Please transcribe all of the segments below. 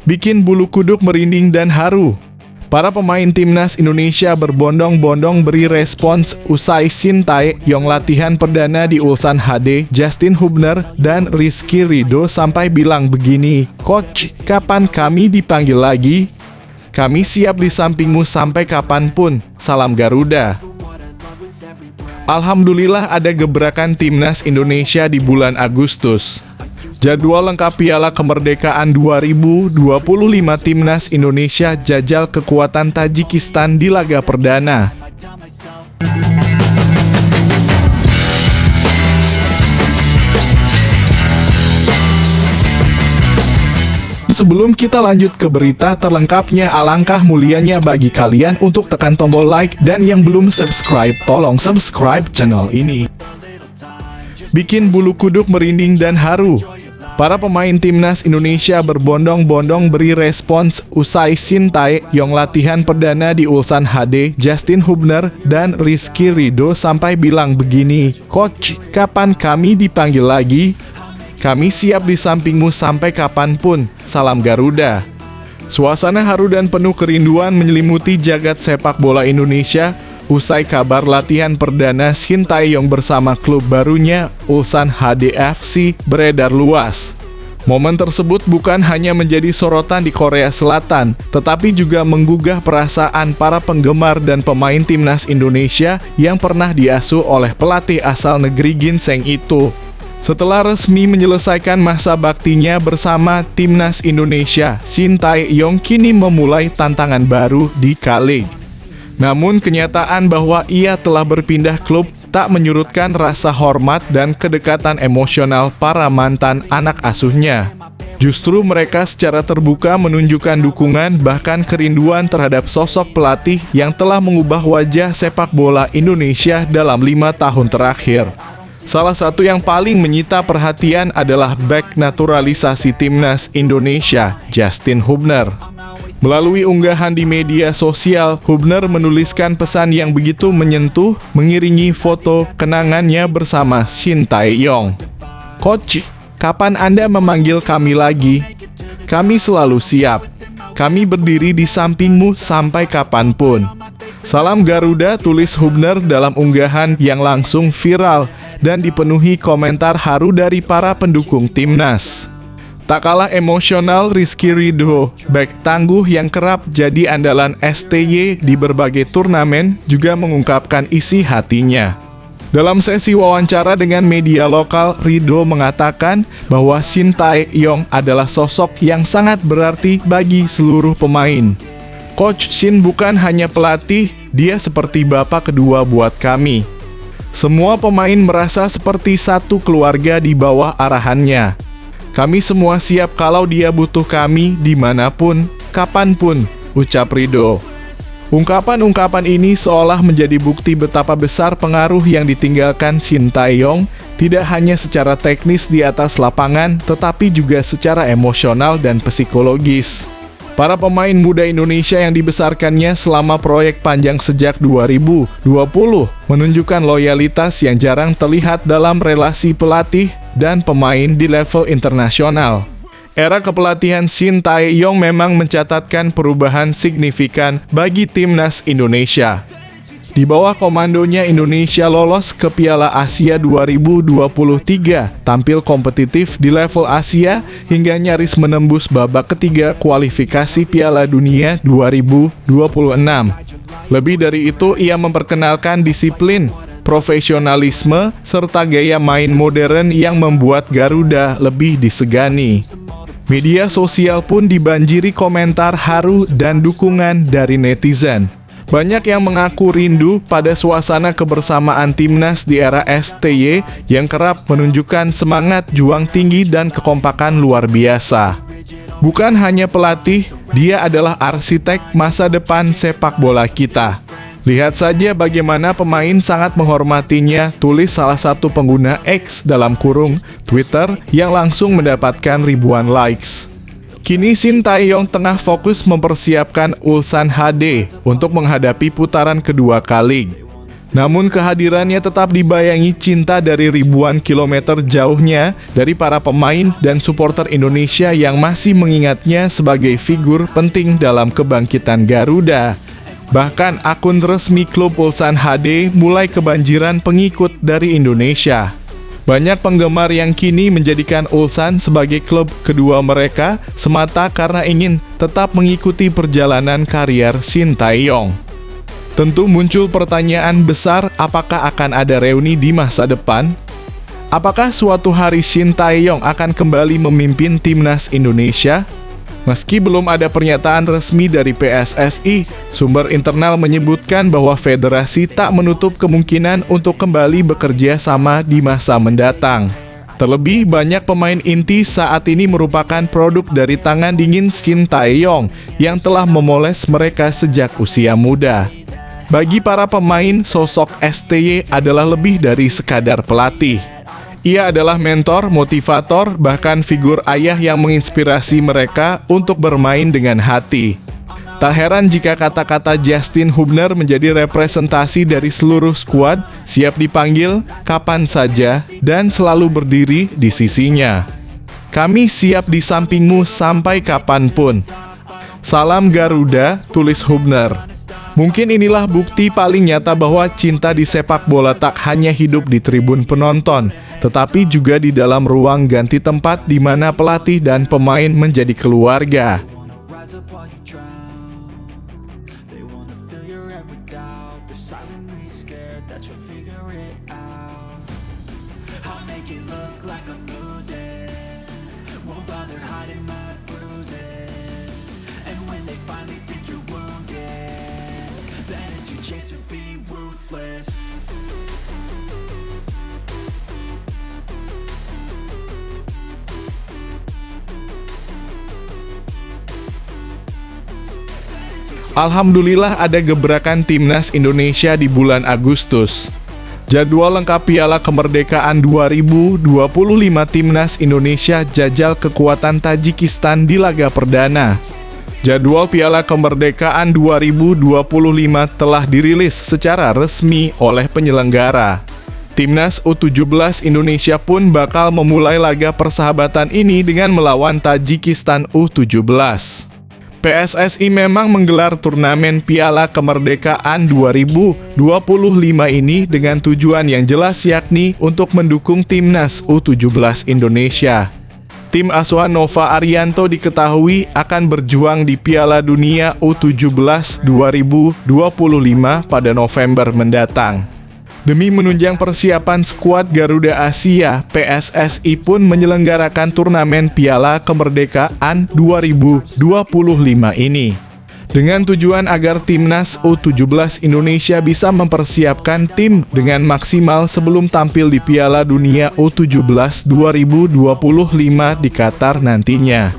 bikin bulu kuduk merinding dan haru. Para pemain timnas Indonesia berbondong-bondong beri respons usai Shin Tae-yong latihan perdana di Ulsan HD. Justin Hubner dan Rizky Ridho sampai bilang begini, "Coach, kapan kami dipanggil lagi? Kami siap di sampingmu sampai kapanpun. Salam Garuda." Alhamdulillah ada gebrakan timnas Indonesia di bulan Agustus. Jadwal lengkap Piala Kemerdekaan 2025 timnas Indonesia jajal kekuatan Tajikistan di laga perdana. Sebelum kita lanjut ke berita terlengkapnya, alangkah mulianya bagi kalian untuk tekan tombol like dan yang belum subscribe, tolong subscribe channel ini. Bikin bulu kuduk merinding dan haru. Para pemain timnas Indonesia berbondong-bondong beri respons usai Shin Tae-yong latihan perdana di Ulsan HD. Justin Hubner dan Rizky Ridho sampai bilang begini, "Coach, kapan kami dipanggil lagi? Kami siap di sampingmu sampai kapanpun. Salam Garuda." Suasana haru dan penuh kerinduan menyelimuti jagat sepak bola Indonesia usai kabar latihan perdana Shin Tae-yong bersama klub barunya Ulsan HD FC beredar luas. Momen tersebut bukan hanya menjadi sorotan di Korea Selatan, tetapi juga menggugah perasaan para penggemar dan pemain timnas Indonesia yang pernah diasuh oleh pelatih asal negeri ginseng itu. Setelah resmi menyelesaikan masa baktinya bersama timnas Indonesia, Shin Tae-yong kini memulai tantangan baru di K-League. Namun kenyataan bahwa ia telah berpindah klub tak menyurutkan rasa hormat dan kedekatan emosional para mantan anak asuhnya. Justru mereka secara terbuka menunjukkan dukungan bahkan kerinduan terhadap sosok pelatih yang telah mengubah wajah sepak bola Indonesia dalam 5 tahun terakhir. Salah satu yang paling menyita perhatian adalah bek naturalisasi timnas Indonesia, Justin Hubner. Melalui unggahan di media sosial, Hubner menuliskan pesan yang begitu menyentuh mengiringi foto kenangannya bersama Shin Tae-yong. "Coach, kapan Anda memanggil kami lagi? Kami selalu siap. Kami berdiri di sampingmu sampai kapanpun. Salam Garuda," tulis Hubner dalam unggahan yang langsung viral dan dipenuhi komentar haru dari para pendukung timnas. Tak kalah emosional, Rizky Ridho, bek tangguh yang kerap jadi andalan STY di berbagai turnamen, juga mengungkapkan isi hatinya. Dalam sesi wawancara dengan media lokal, Ridho mengatakan bahwa Shin Tae-yong adalah sosok yang sangat berarti bagi seluruh pemain. "Coach Shin bukan hanya pelatih, dia seperti bapak kedua buat kami. Semua pemain merasa seperti satu keluarga di bawah arahannya. Kami semua siap kalau dia butuh kami dimanapun, kapanpun," ucap Ridho. Ungkapan-ungkapan ini seolah menjadi bukti betapa besar pengaruh yang ditinggalkan Shin Tae-yong, tidak hanya secara teknis di atas lapangan, tetapi juga secara emosional dan psikologis. Para pemain muda Indonesia yang dibesarkannya selama proyek panjang sejak 2020 menunjukkan loyalitas yang jarang terlihat dalam relasi pelatih dan pemain di level internasional. Era kepelatihan Shin Tae-yong memang mencatatkan perubahan signifikan bagi timnas Indonesia. Di bawah komandonya, Indonesia lolos ke Piala Asia 2023, tampil kompetitif di level Asia hingga nyaris menembus babak ketiga kualifikasi Piala Dunia 2026. Lebih dari itu, ia memperkenalkan disiplin, profesionalisme, serta gaya main modern yang membuat Garuda lebih disegani. Media sosial pun dibanjiri komentar haru dan dukungan dari netizen. Banyak yang mengaku rindu pada suasana kebersamaan timnas di era STY yang kerap menunjukkan semangat juang tinggi dan kekompakan luar biasa. Bukan hanya pelatih, dia adalah arsitek masa depan sepak bola kita. Lihat saja bagaimana pemain sangat menghormatinya, tulis salah satu pengguna X dalam kurung Twitter yang langsung mendapatkan ribuan likes. Kini Shin Tae-yong tengah fokus mempersiapkan Ulsan HD untuk menghadapi putaran kedua K-League. Namun kehadirannya tetap dibayangi cinta dari ribuan kilometer jauhnya dari para pemain dan supporter Indonesia yang masih mengingatnya sebagai figur penting dalam kebangkitan Garuda. Bahkan akun resmi klub Ulsan HD mulai kebanjiran pengikut dari Indonesia. Banyak penggemar yang kini menjadikan Ulsan sebagai klub kedua mereka semata karena ingin tetap mengikuti perjalanan karier Shin Tae-yong. Tentu muncul pertanyaan besar, apakah akan ada reuni di masa depan? Apakah suatu hari Shin Tae-yong akan kembali memimpin timnas Indonesia? Meski belum ada pernyataan resmi dari PSSI, sumber internal menyebutkan bahwa federasi tak menutup kemungkinan untuk kembali bekerja sama di masa mendatang. Terlebih banyak pemain inti saat ini merupakan produk dari tangan dingin Shin Tae-yong yang telah memoles mereka sejak usia muda. Bagi para pemain, sosok STY adalah lebih dari sekadar pelatih. Ia adalah mentor, motivator, bahkan figur ayah yang menginspirasi mereka untuk bermain dengan hati. Tak heran jika kata-kata Justin Hubner menjadi representasi dari seluruh skuad, siap dipanggil kapan saja dan selalu berdiri di sisinya. Kami siap di sampingmu sampai kapanpun. Salam Garuda, tulis Hubner. Mungkin inilah bukti paling nyata bahwa cinta di sepak bola tak hanya hidup di tribun penonton, tetapi juga di dalam ruang ganti tempat di mana pelatih dan pemain menjadi keluarga. Alhamdulillah ada gebrakan timnas Indonesia di bulan Agustus. Jadwal lengkap Piala Kemerdekaan 2025 timnas Indonesia jajal kekuatan Tajikistan di laga perdana. Jadwal Piala Kemerdekaan 2025 telah dirilis secara resmi oleh penyelenggara. Timnas U17 Indonesia pun bakal memulai laga persahabatan ini dengan melawan Tajikistan U17. PSSI memang menggelar turnamen Piala Kemerdekaan 2025 ini dengan tujuan yang jelas, yakni untuk mendukung timnas U17 Indonesia. Tim asuhan Nova Arianto diketahui akan berjuang di Piala Dunia U17 2025 pada November mendatang. Demi menunjang persiapan skuad Garuda Asia, PSSI pun menyelenggarakan turnamen Piala Kemerdekaan 2025 ini. Dengan tujuan agar timnas U17 Indonesia bisa mempersiapkan tim dengan maksimal sebelum tampil di Piala Dunia U17 2025 di Qatar nantinya.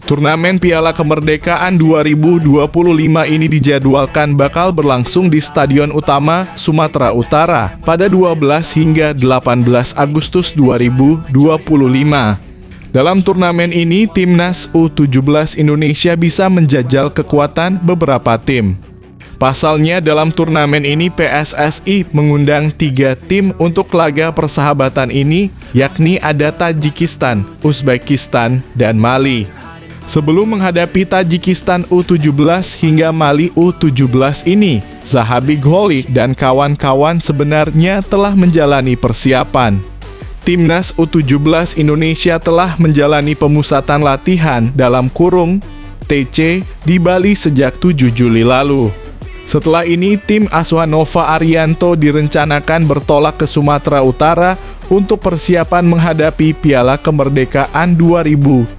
Turnamen Piala Kemerdekaan 2025 ini dijadwalkan bakal berlangsung di Stadion Utama Sumatera Utara pada 12 hingga 18 Agustus 2025. Dalam turnamen ini, timnas U17 Indonesia bisa menjajal kekuatan beberapa tim. Pasalnya, dalam turnamen ini PSSI mengundang 3 tim untuk laga persahabatan ini, yakni ada Tajikistan, Uzbekistan, dan Mali. Sebelum menghadapi Tajikistan U17 hingga Mali U17 ini, Zahabi Gholi dan kawan-kawan sebenarnya telah menjalani persiapan. Timnas U17 Indonesia telah menjalani pemusatan latihan dalam kurung TC di Bali sejak 7 Juli lalu. Setelah ini, tim asuhan Nova Arianto direncanakan bertolak ke Sumatera Utara untuk persiapan menghadapi Piala Kemerdekaan 2025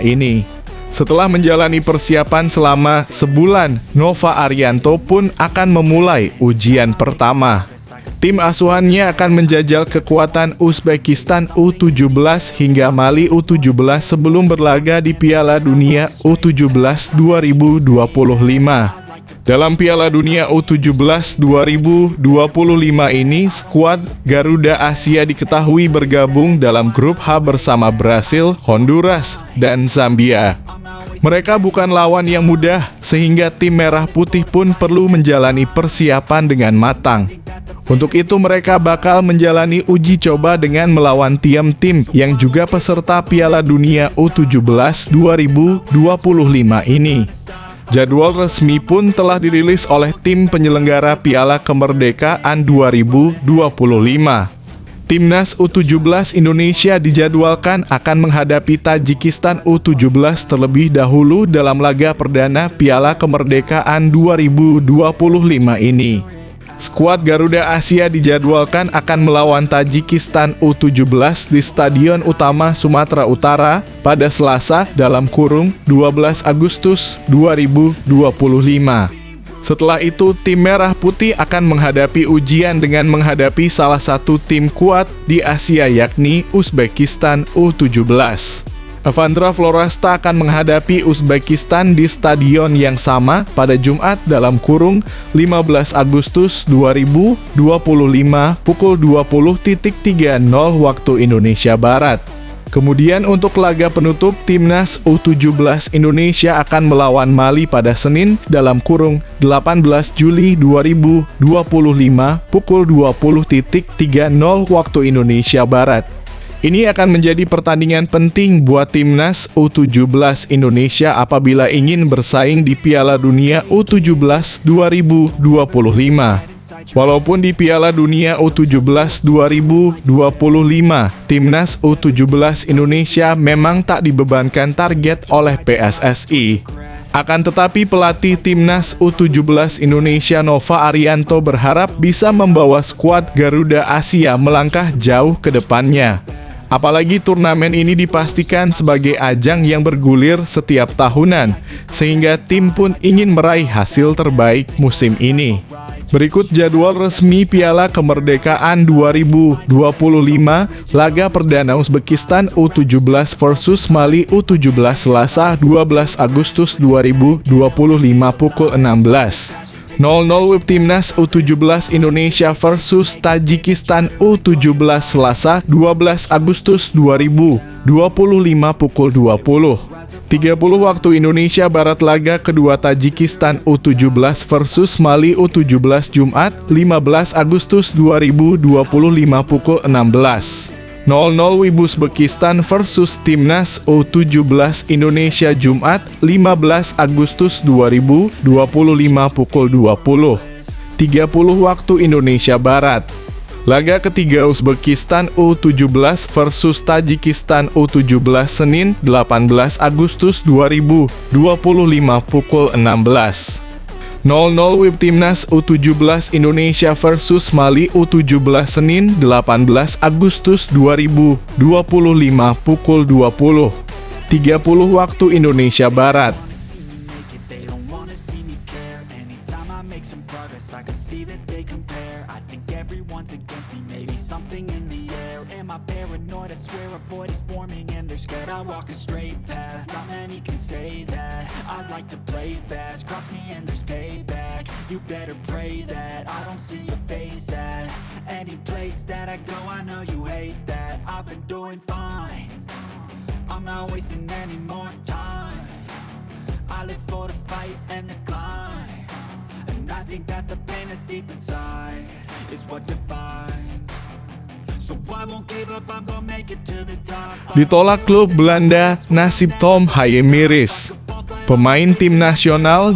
ini. Setelah menjalani persiapan selama sebulan, Nova Arianto pun akan memulai ujian pertama. Tim asuhannya akan menjajal kekuatan Uzbekistan U17 hingga Mali U17 sebelum berlaga di Piala Dunia U17 2025. Dalam Piala Dunia U17 2025 ini, skuad Garuda Asia diketahui bergabung dalam grup H bersama Brasil, Honduras, dan Zambia. Mereka bukan lawan yang mudah, sehingga tim Merah Putih pun perlu menjalani persiapan dengan matang. Untuk itu mereka bakal menjalani uji coba dengan melawan tim-tim yang juga peserta Piala Dunia U17 2025 ini. Jadwal resmi pun telah dirilis oleh tim penyelenggara Piala Kemerdekaan 2025. Timnas U17 Indonesia dijadwalkan akan menghadapi Tajikistan U17 terlebih dahulu dalam laga perdana Piala Kemerdekaan 2025 ini. Skuad Garuda Asia dijadwalkan akan melawan Tajikistan U17 di Stadion Utama Sumatera Utara pada Selasa (12 Agustus 2025). Setelah itu, tim Merah Putih akan menghadapi ujian dengan menghadapi salah satu tim kuat di Asia yakni Uzbekistan U17. Evandra Florasta akan menghadapi Uzbekistan di stadion yang sama pada Jumat (15 Agustus 2025 pukul 20.30 waktu Indonesia Barat). Kemudian untuk laga penutup, Timnas U17 Indonesia akan melawan Mali pada Senin (18 Juli 2025 pukul 20.30 waktu Indonesia Barat). Ini akan menjadi pertandingan penting buat Timnas U17 Indonesia apabila ingin bersaing di Piala Dunia U17 2025. Walaupun di Piala Dunia U17 2025, Timnas U17 Indonesia memang tak dibebankan target oleh PSSI. Akan tetapi pelatih Timnas U17 Indonesia Nova Arianto berharap bisa membawa skuad Garuda Asia melangkah jauh ke depannya. Apalagi turnamen ini dipastikan sebagai ajang yang bergulir setiap tahunan, sehingga tim pun ingin meraih hasil terbaik musim ini. Berikut jadwal resmi Piala Kemerdekaan 2025, laga perdana Uzbekistan U17 versus Mali U17 Selasa 12 Agustus 2025 pukul 16.00 WIB Timnas U17 Indonesia versus Tajikistan U17 Selasa 12 Agustus 2025 pukul 20.30 waktu Indonesia Barat. Laga kedua Tajikistan U17 versus Mali U17 Jumat 15 Agustus 2025 pukul 16.00 WIB Uzbekistan versus Timnas U17 Indonesia Jumat 15 Agustus 2025 pukul 20.30 waktu Indonesia Barat. Laga ketiga Uzbekistan U17 versus Tajikistan U17 Senin 18 Agustus 2025 pukul 16.00 WIB Timnas U17 Indonesia versus Mali U17 Senin 18 Agustus 2025 pukul 20.30 waktu Indonesia Barat. Paranoid, I swear a void is forming and they're scared I walk a straight path, not many can say that I like to play fast, cross me and there's payback. You better pray that I don't see your face at any place that I go, I know you hate that. I've been doing fine, I'm not wasting any more time. I live for the fight and the climb, and I think that the pain that's deep inside is what defines. So I won't give up, I'm gonna make it to the top. Ditolak klub Belanda, nasib Tom Haye miris. Pemain tim nasional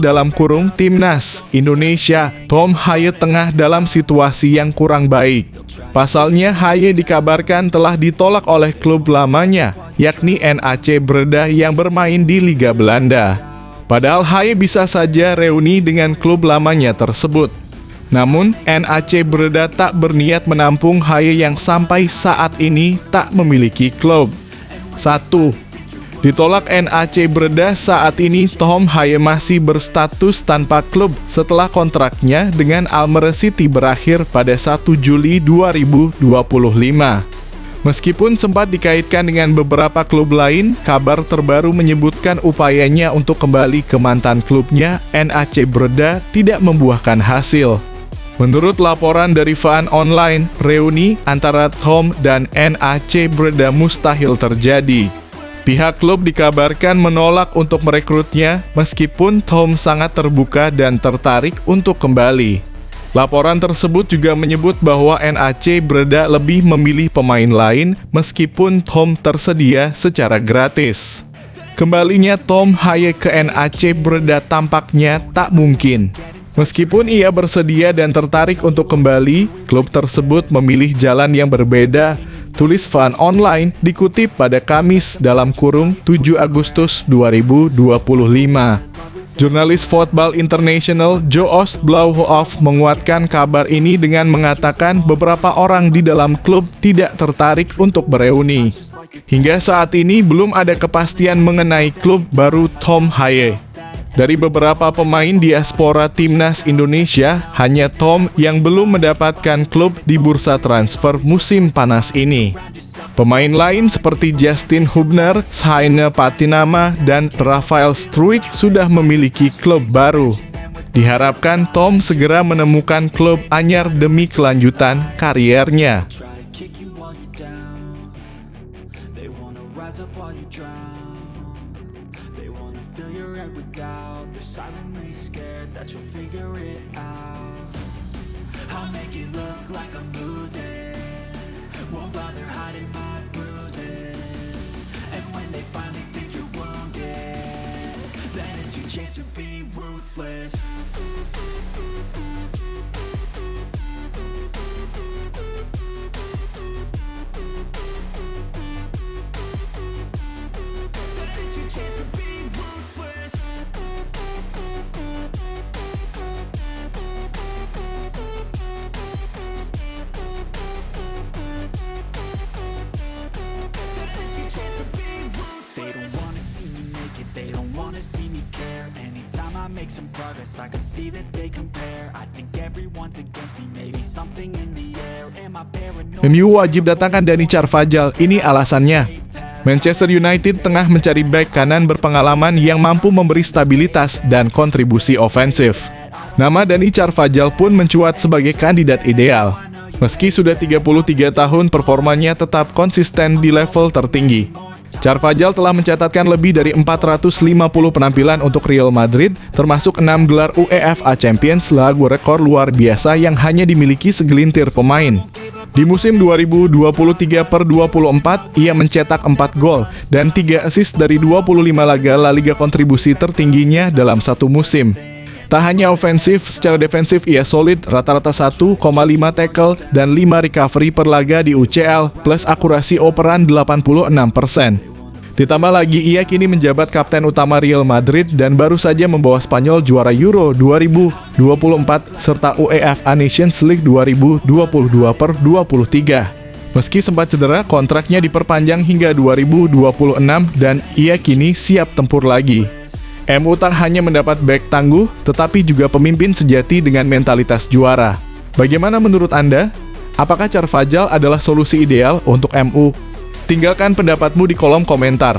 (Timnas) Indonesia, Tom Haye tengah dalam situasi yang kurang baik. Pasalnya, Haye dikabarkan telah ditolak oleh klub lamanya, yakni NAC Breda yang bermain di Liga Belanda. Padahal Haye bisa saja reuni dengan klub lamanya tersebut. Namun, NAC Breda tak berniat menampung Haye yang sampai saat ini tak memiliki klub. 1. Ditolak NAC Breda saat ini, Tom Haye masih berstatus tanpa klub setelah kontraknya dengan Almere City berakhir pada 1 Juli 2025. Meskipun sempat dikaitkan dengan beberapa klub lain, kabar terbaru menyebutkan upayanya untuk kembali ke mantan klubnya, NAC Breda, tidak membuahkan hasil. Menurut laporan dari Fan Online, reuni antara Tom dan NAC Breda mustahil terjadi. Pihak klub dikabarkan menolak untuk merekrutnya meskipun Tom sangat terbuka dan tertarik untuk kembali. Laporan tersebut juga menyebut bahwa NAC Breda lebih memilih pemain lain meskipun Tom tersedia secara gratis. Kembalinya Tom Haye ke NAC Breda tampaknya tak mungkin. Meskipun ia bersedia dan tertarik untuk kembali, klub tersebut memilih jalan yang berbeda, tulis Fan Online dikutip pada Kamis (7 Agustus 2025). Jurnalis Football International Joos Blauhoff menguatkan kabar ini dengan mengatakan beberapa orang di dalam klub tidak tertarik untuk bereuni. Hingga saat ini belum ada kepastian mengenai klub baru Tom Haye. Dari beberapa pemain diaspora timnas Indonesia, hanya Tom yang belum mendapatkan klub di bursa transfer musim panas ini. Pemain lain seperti Justin Hubner, Shaine Patinama, dan Rafael Struijk sudah memiliki klub baru. Diharapkan Tom segera menemukan klub anyar demi kelanjutan kariernya. I'll make it look like I'm losing, won't bother hiding my bruises. And when they finally think you're wounded, then it's your chance to be ruthless. Then it's your chance to be ruthless. They don't wanna see me make it, they don't wanna see me care. Anytime I make some progress, I can see that they compare. I think everyone's against me, maybe something in the air. Am I paranoid? MU wajib datangkan Dani Carvajal, ini alasannya. Manchester United tengah mencari bek kanan berpengalaman yang mampu memberi stabilitas dan kontribusi ofensif. Nama Dani Carvajal pun mencuat sebagai kandidat ideal. Meski sudah 33 tahun, performanya tetap konsisten di level tertinggi. Carvajal telah mencatatkan lebih dari 450 penampilan untuk Real Madrid, termasuk 6 gelar UEFA Champions, lagu rekor luar biasa yang hanya dimiliki segelintir pemain. Di musim 2023/24, ia mencetak 4 gol dan 3 assist dari 25 laga La Liga, kontribusi tertingginya dalam satu musim. Tak hanya ofensif, secara defensif ia solid, rata-rata 1,5 tackle dan 5 recovery per laga di UCL, plus akurasi operan 86%. Ditambah lagi, ia kini menjabat kapten utama Real Madrid dan baru saja membawa Spanyol juara Euro 2024 serta UEFA Nations League 2022/23. Meski sempat cedera, kontraknya diperpanjang hingga 2026 dan ia kini siap tempur lagi. MU tak hanya mendapat bek tangguh, tetapi juga pemimpin sejati dengan mentalitas juara. Bagaimana menurut Anda? Apakah Carvajal adalah solusi ideal untuk MU? Tinggalkan pendapatmu di kolom komentar.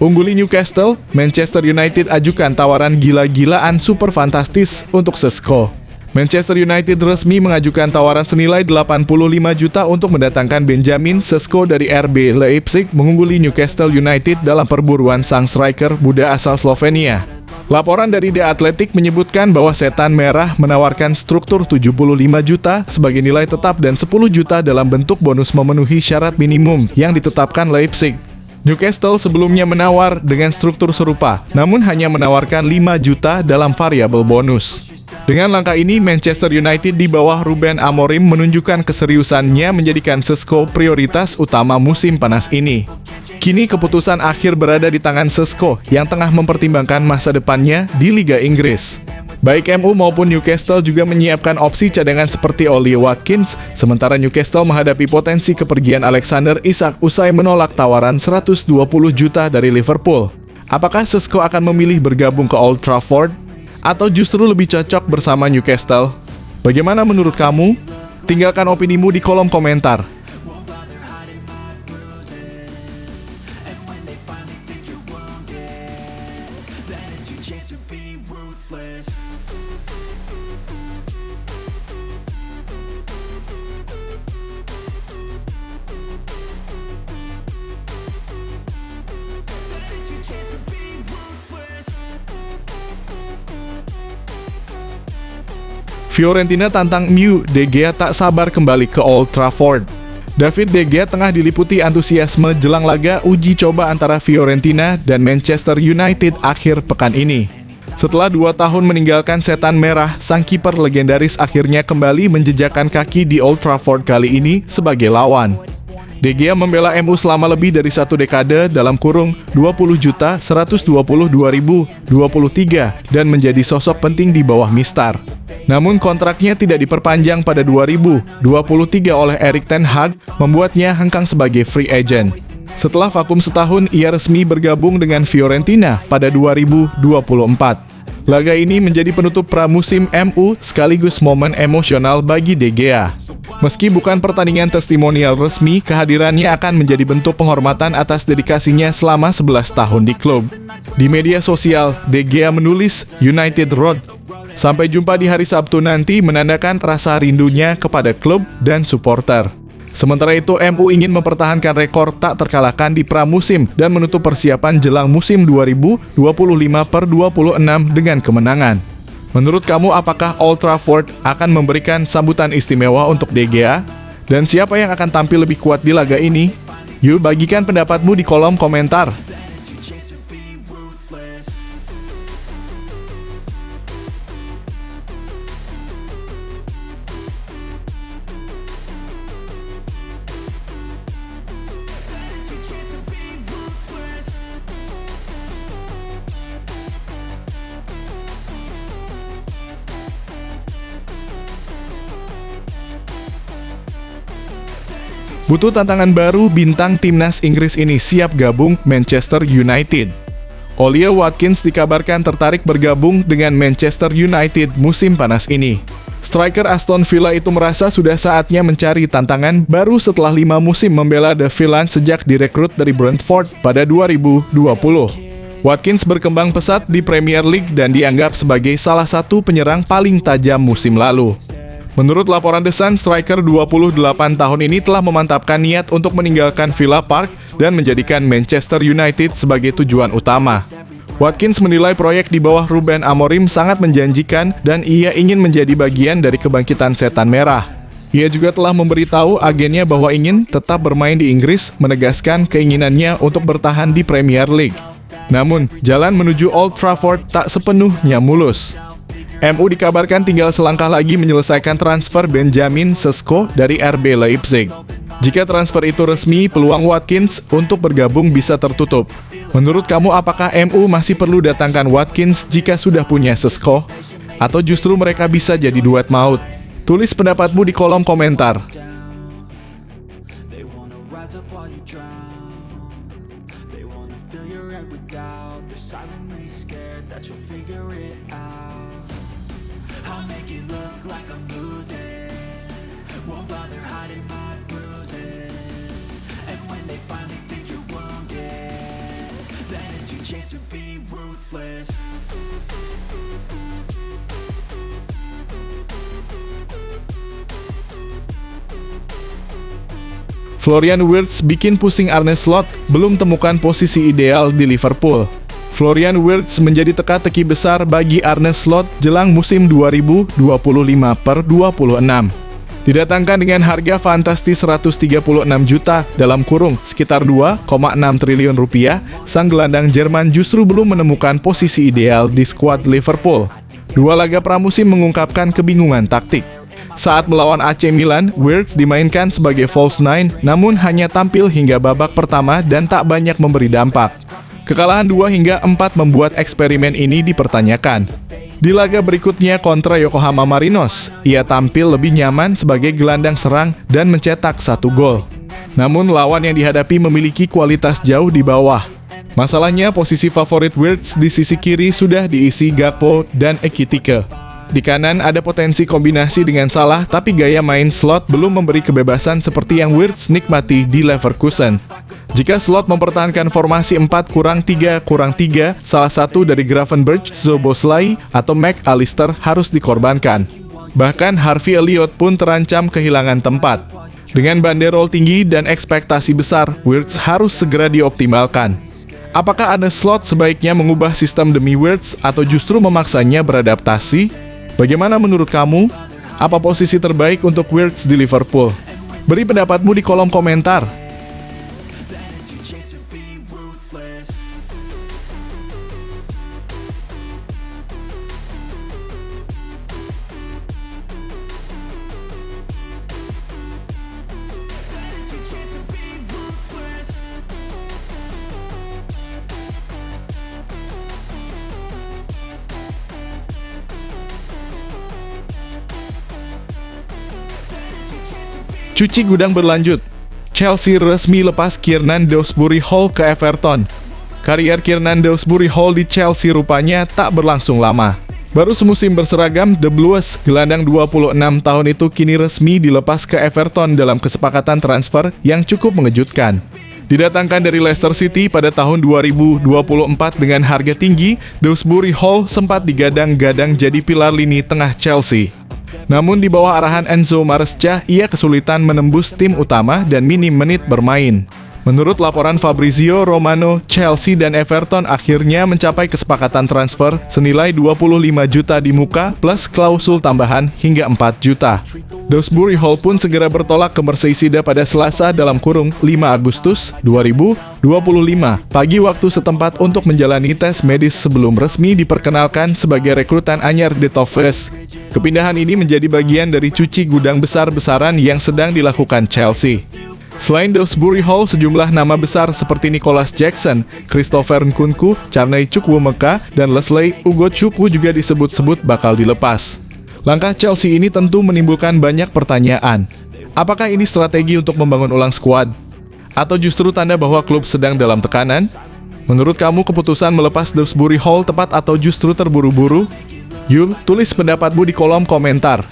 Ungguli Newcastle, Manchester United ajukan tawaran gila-gilaan super fantastis untuk Šeško. Manchester United resmi mengajukan tawaran senilai 85 juta untuk mendatangkan Benjamin Šeško dari RB Leipzig, mengungguli Newcastle United dalam perburuan sang striker muda asal Slovenia. Laporan dari The Athletic menyebutkan bahwa Setan Merah menawarkan struktur 75 juta sebagai nilai tetap dan 10 juta dalam bentuk bonus memenuhi syarat minimum yang ditetapkan Leipzig. Newcastle sebelumnya menawar dengan struktur serupa, namun hanya menawarkan 5 juta dalam variabel bonus. Dengan langkah ini, Manchester United di bawah Ruben Amorim menunjukkan keseriusannya menjadikan Šeško prioritas utama musim panas ini. Kini keputusan akhir berada di tangan Šeško yang tengah mempertimbangkan masa depannya di Liga Inggris. Baik MU maupun Newcastle juga menyiapkan opsi cadangan seperti Ollie Watkins, sementara Newcastle menghadapi potensi kepergian Alexander Isak usai menolak tawaran 120 juta dari Liverpool. Apakah Sesko akan memilih bergabung ke Old Trafford? Atau justru lebih cocok bersama Newcastle? Bagaimana menurut kamu? Tinggalkan opinimu di kolom komentar. Fiorentina tantang MU, De Gea tak sabar kembali ke Old Trafford. David De Gea tengah diliputi antusiasme jelang laga uji coba antara Fiorentina dan Manchester United akhir pekan ini. Setelah 2 tahun meninggalkan setan merah, sang kiper legendaris akhirnya kembali menjejakkan kaki di Old Trafford kali ini sebagai lawan. De Gea membela MU selama lebih dari 1 dekade dalam kurung 20.122.023 dan menjadi sosok penting di bawah Mistar. Namun kontraknya tidak diperpanjang pada 2023 oleh Erik ten Hag, membuatnya hengkang sebagai free agent. Setelah vakum setahun, ia resmi bergabung dengan Fiorentina pada 2024. Laga ini menjadi penutup pramusim MU sekaligus momen emosional bagi De Gea. Meski bukan pertandingan testimonial resmi, kehadirannya akan menjadi bentuk penghormatan atas dedikasinya selama 11 tahun di klub. Di media sosial, De Gea menulis United Road. Sampai jumpa di hari Sabtu nanti, menandakan rasa rindunya kepada klub dan supporter. Sementara itu, MU ingin mempertahankan rekor tak terkalahkan di pramusim dan menutup persiapan jelang musim 2025/26 dengan kemenangan. Menurut kamu, apakah Old Trafford akan memberikan sambutan istimewa untuk De Gea? Dan siapa yang akan tampil lebih kuat di laga ini? Yuk bagikan pendapatmu di kolom komentar. Butuh tantangan baru, bintang timnas Inggris ini siap gabung Manchester United. Ollie Watkins dikabarkan tertarik bergabung dengan Manchester United musim panas ini. Striker Aston Villa itu merasa sudah saatnya mencari tantangan baru setelah 5 musim membela The Villains sejak direkrut dari Brentford pada 2020. Watkins berkembang pesat di Premier League dan dianggap sebagai salah satu penyerang paling tajam musim lalu. Menurut laporan The Sun, striker 28 tahun ini telah memantapkan niat untuk meninggalkan Villa Park dan menjadikan Manchester United sebagai tujuan utama. Watkins menilai proyek di bawah Ruben Amorim sangat menjanjikan dan ia ingin menjadi bagian dari kebangkitan setan merah. Ia juga telah memberitahu agennya bahwa ingin tetap bermain di Inggris, menegaskan keinginannya untuk bertahan di Premier League. Namun, jalan menuju Old Trafford tak sepenuhnya mulus. MU dikabarkan tinggal selangkah lagi menyelesaikan transfer Benjamin Sesko dari RB Leipzig. Jika transfer itu resmi, peluang Watkins untuk bergabung bisa tertutup. Menurut kamu, apakah MU masih perlu datangkan Watkins jika sudah punya Sesko? Atau justru mereka bisa jadi duet maut? Tulis pendapatmu di kolom komentar. I'll make it look like I'm losing. Won't bother hiding my bruises. And when they finally think you're wounded, then it's your chance to be ruthless. Florian Wirtz bikin pusing Arne Slot, belum temukan posisi ideal di Liverpool. Florian Wirtz menjadi teka-teki besar bagi Arne Slot jelang musim 2025/26. Didatangkan dengan harga fantastis 136 juta dalam kurung sekitar 2,6 triliun rupiah, sang gelandang Jerman justru belum menemukan posisi ideal di skuad Liverpool. 2 laga pramusim mengungkapkan kebingungan taktik. Saat melawan AC Milan, Wirtz dimainkan sebagai false nine, namun hanya tampil hingga babak pertama dan tak banyak memberi dampak. Kekalahan 2-4 membuat eksperimen ini dipertanyakan. Di laga berikutnya kontra Yokohama Marinos, ia tampil lebih nyaman sebagai gelandang serang dan mencetak 1 gol. Namun lawan yang dihadapi memiliki kualitas jauh di bawah. Masalahnya, posisi favorit Wirtz di sisi kiri sudah diisi Gakpo dan Ekitike. Di kanan ada potensi kombinasi dengan Salah, tapi gaya main Slot belum memberi kebebasan seperti yang Wirtz nikmati di Leverkusen. Jika Slot mempertahankan formasi 4-3-3, salah satu dari Gravenberch, Szoboszlai, atau McAllister harus dikorbankan. Bahkan Harvey Elliott pun terancam kehilangan tempat. Dengan banderol tinggi dan ekspektasi besar, Wirtz harus segera dioptimalkan. Apakah Arne Slot sebaiknya mengubah sistem demi Wirtz atau justru memaksanya beradaptasi? Bagaimana menurut kamu? Apa posisi terbaik untuk Wirtz di Liverpool? Beri pendapatmu di kolom komentar. Cuci gudang berlanjut. Chelsea resmi lepas Kiernan Dewsbury Hall ke Everton. Karier Kiernan Dewsbury Hall di Chelsea rupanya tak berlangsung lama. Baru semusim berseragam, The Blues, gelandang 26 tahun itu kini resmi dilepas ke Everton dalam kesepakatan transfer yang cukup mengejutkan. Didatangkan dari Leicester City pada tahun 2024 dengan harga tinggi, Dewsbury Hall sempat digadang-gadang jadi pilar lini tengah Chelsea. Namun di bawah arahan Enzo Maresca, ia kesulitan menembus tim utama dan minim menit bermain. Menurut laporan Fabrizio Romano, Chelsea dan Everton akhirnya mencapai kesepakatan transfer senilai 25 juta di muka plus klausul tambahan hingga 4 juta. Dewsbury Hall pun segera bertolak ke Merseyside pada Selasa dalam kurung 5 Agustus 2025 pagi waktu setempat untuk menjalani tes medis sebelum resmi diperkenalkan sebagai rekrutan anyar The Toffees. Kepindahan ini menjadi bagian dari cuci gudang besar-besaran yang sedang dilakukan Chelsea. Selain Dewsbury Hall, sejumlah nama besar seperti Nicholas Jackson, Christopher Nkunku, Carney Chukwuemeka, dan Leslie Ugochukwu juga disebut-sebut bakal dilepas. Langkah Chelsea ini tentu menimbulkan banyak pertanyaan. Apakah ini strategi untuk membangun ulang skuad? Atau justru tanda bahwa klub sedang dalam tekanan? Menurut kamu keputusan melepas Dewsbury Hall tepat atau justru terburu-buru? Yuk, tulis pendapatmu di kolom komentar.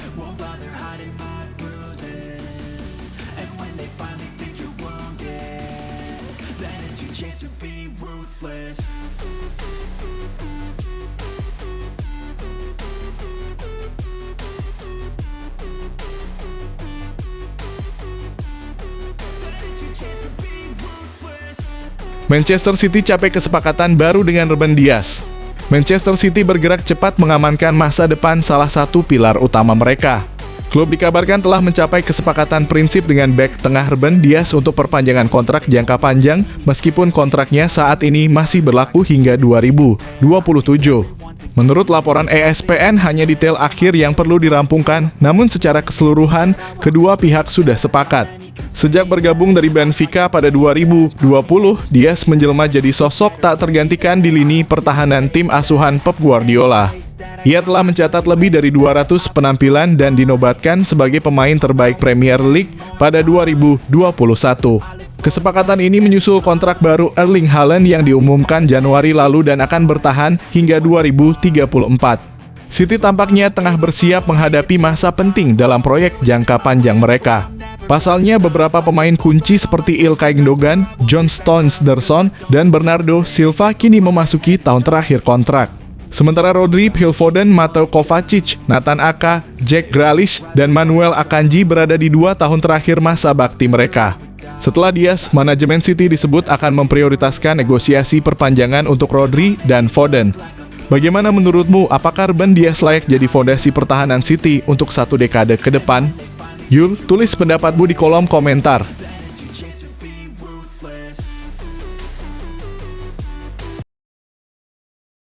Manchester City capai kesepakatan baru dengan Ruben Dias. Manchester City bergerak cepat mengamankan masa depan salah satu pilar utama mereka. Klub dikabarkan telah mencapai kesepakatan prinsip dengan bek tengah Ruben Dias untuk perpanjangan kontrak jangka panjang, meskipun kontraknya saat ini masih berlaku hingga 2027. Menurut laporan ESPN, hanya detail akhir yang perlu dirampungkan, namun secara keseluruhan, kedua pihak sudah sepakat. Sejak bergabung dari Benfica pada 2020, Dias menjelma jadi sosok tak tergantikan di lini pertahanan tim asuhan Pep Guardiola. Ia telah mencatat lebih dari 200 penampilan dan dinobatkan sebagai pemain terbaik Premier League pada 2021. Kesepakatan ini menyusul kontrak baru Erling Haaland yang diumumkan Januari lalu dan akan bertahan hingga 2034. City tampaknya tengah bersiap menghadapi masa penting dalam proyek jangka panjang mereka. Pasalnya, beberapa pemain kunci seperti Ilkay Gundogan, John Stones Derson, dan Bernardo Silva kini memasuki tahun terakhir kontrak. Sementara Rodri, Phil Foden, Mateo Kovacic, Nathan Aka, Jack Grealish, dan Manuel Akanji berada di 2 tahun terakhir masa bakti mereka. Setelah Dias, manajemen City disebut akan memprioritaskan negosiasi perpanjangan untuk Rodri dan Foden. Bagaimana menurutmu, apakah Ruben Dias layak jadi fondasi pertahanan City untuk 1 dekade ke depan? Yuk, tulis pendapatmu di kolom komentar.